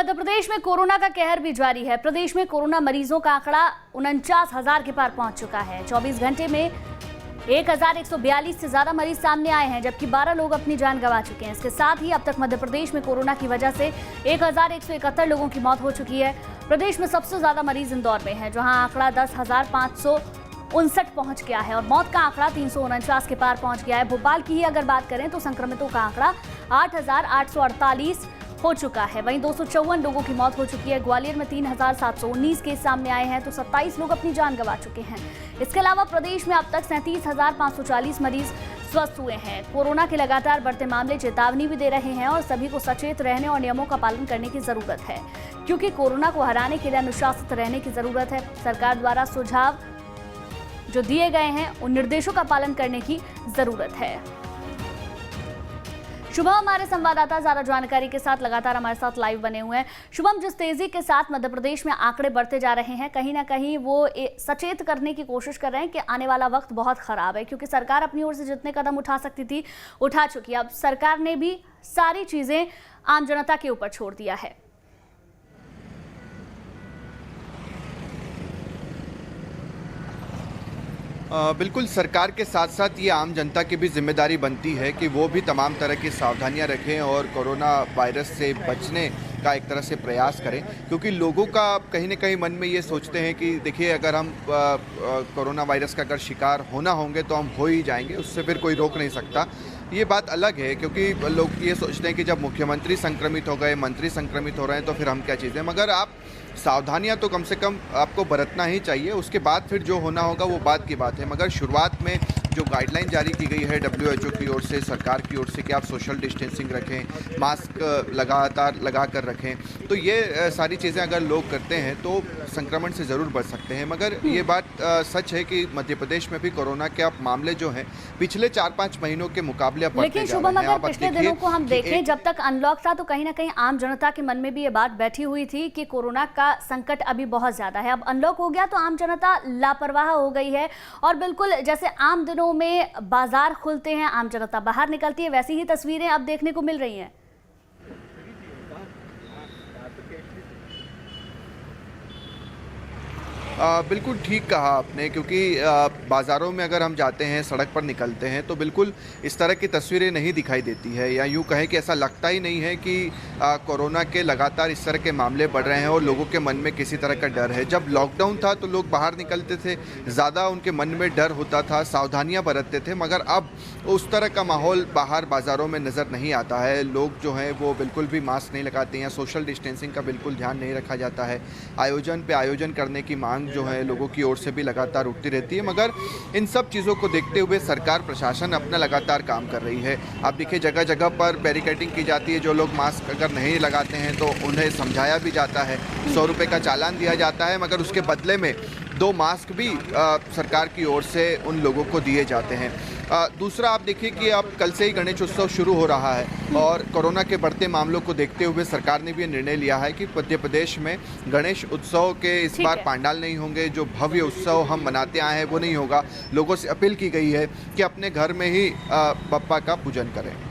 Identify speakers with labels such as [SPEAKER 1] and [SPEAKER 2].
[SPEAKER 1] मध्य प्रदेश में कोरोना का कहर भी जारी है। प्रदेश में कोरोना मरीजों का आंकड़ा 49,000 के पार पहुंच चुका है। 24 घंटे में 1,142 से ज्यादा मरीज सामने आए हैं, जबकि 12 लोग अपनी जान गंवा चुके हैं। इसके साथ ही अब तक मध्य प्रदेश में कोरोना की वजह से 1,171 लोगों की मौत हो चुकी है। प्रदेश में सबसे ज्यादा मरीज इंदौर में है, जहां आंकड़ा 10,559 पहुंच गया है और मौत का आंकड़ा 349 के पार पहुंच गया है। भोपाल की ही अगर बात करें तो संक्रमितों का आंकड़ा 8,848 हो चुका है। वहीं 254 लोगों की मौत हो चुकी है। ग्वालियर में 3,719 केस सामने आए हैं तो 27 लोग अपनी जान गंवा चुके हैं। इसके अलावा प्रदेश में अब तक 37,540 मरीज स्वस्थ हुए हैं। कोरोना के लगातार बढ़ते मामले चेतावनी भी दे रहे हैं और सभी को सचेत रहने और नियमों का पालन करने की जरूरत है, क्योंकि कोरोना को हराने के लिए अनुशासित रहने की जरूरत है। सरकार द्वारा सुझाव जो दिए गए हैं उन निर्देशों का पालन करने की जरूरत है। शुभम हमारे संवाददाता ज्यादा जानकारी के साथ लगातार हमारे साथ लाइव बने हुए हैं। शुभम, जिस तेजी के साथ मध्य प्रदेश में आंकड़े बढ़ते जा रहे हैं, कहीं ना कहीं वो सचेत करने की कोशिश कर रहे हैं कि आने वाला वक्त बहुत खराब है, क्योंकि सरकार अपनी ओर से जितने कदम उठा सकती थी उठा चुकी है। अब सरकार ने भी सारी चीजें आम जनता के ऊपर छोड़ दिया है।
[SPEAKER 2] बिल्कुल, सरकार के साथ साथ ये आम जनता की भी जिम्मेदारी बनती है कि वो भी तमाम तरह की सावधानियां रखें और कोरोना वायरस से बचने का एक तरह से प्रयास करें, क्योंकि लोगों का कहीं ना कहीं मन में ये सोचते हैं कि देखिए, अगर हम कोरोना वायरस का अगर शिकार होना होंगे तो हम हो ही जाएंगे, उससे फिर कोई रोक नहीं सकता। ये बात अलग है, क्योंकि लोग ये सोचते हैं कि जब मुख्यमंत्री संक्रमित हो गए, मंत्री संक्रमित हो रहे हैं तो फिर हम क्या चीज़ें, मगर आप सावधानियां तो कम से कम आपको बरतना ही चाहिए। उसके बाद फिर जो होना होगा वो बात की बात है। मगर शुरुआत में जो गाइडलाइन जारी की गई है WHO की ओर से, सरकार की ओर से, कि आप सोशल डिस्टेंसिंग रखें, मास्क लगातार लगा कर रखें, तो ये सारी चीज़ें अगर लोग करते हैं तो संक्रमण से ज़रूर बच सकते हैं। मगर ये बात सच है कि मध्य प्रदेश में भी कोरोना के अब मामले जो हैं पिछले 4-5 महीनों के मुकाबले बढ़ते जा रहे हैं।
[SPEAKER 1] लेकिन शुभम, अगर पिछले दिनों को हम देखें, जब तक अनलॉक था तो कहीं ना कहीं आम जनता के मन में भी ये बात बैठी हुई थी कि कोरोना का संकट अभी बहुत ज्यादा है। अब अनलॉक हो गया तो आम जनता लापरवाह हो गई है और बिल्कुल जैसे आम दिनों में बाजार खुलते हैं, आम जनता बाहर निकलती है, वैसी ही तस्वीरें अब देखने को मिल रही हैं।
[SPEAKER 2] बिल्कुल ठीक कहा आपने, क्योंकि बाज़ारों में अगर हम जाते हैं, सड़क पर निकलते हैं तो बिल्कुल इस तरह की तस्वीरें नहीं दिखाई देती है, या यूँ कहें कि ऐसा लगता ही नहीं है कि कोरोना के लगातार इस तरह के मामले बढ़ रहे हैं और लोगों के मन में किसी तरह का डर है। जब लॉकडाउन था तो लोग बाहर निकलते थे, ज़्यादा उनके मन में डर होता था, सावधानियाँ बरतते थे, मगर अब उस तरह का माहौल बाहर बाज़ारों में नज़र नहीं आता है। लोग जो हैं वो बिल्कुल भी मास्क नहीं लगाते हैं, सोशल डिस्टेंसिंग का बिल्कुल ध्यान नहीं रखा जाता है। आयोजन पे आयोजन करने की मांग जो है लोगों की ओर से भी लगातार उठती रहती है, मगर इन सब चीज़ों को देखते हुए सरकार प्रशासन अपना लगातार काम कर रही है। आप देखिए, जगह जगह पर बैरिकेडिंग की जाती है। जो लोग मास्क अगर नहीं लगाते हैं तो उन्हें समझाया भी जाता है, 100 रुपये का चालान दिया जाता है, मगर उसके बदले में 2 मास्क भी सरकार की ओर से उन लोगों को दिए जाते हैं। दूसरा, आप देखिए कि अब कल से ही गणेश उत्सव शुरू हो रहा है और कोरोना के बढ़ते मामलों को देखते हुए सरकार ने भी निर्णय लिया है कि मध्य प्रदेश में गणेश उत्सव के इस बार पंडाल नहीं होंगे, जो भव्य उत्सव हम मनाते आए हैं वो नहीं होगा। लोगों से अपील की गई है कि अपने घर में ही बप्पा का पूजन करें।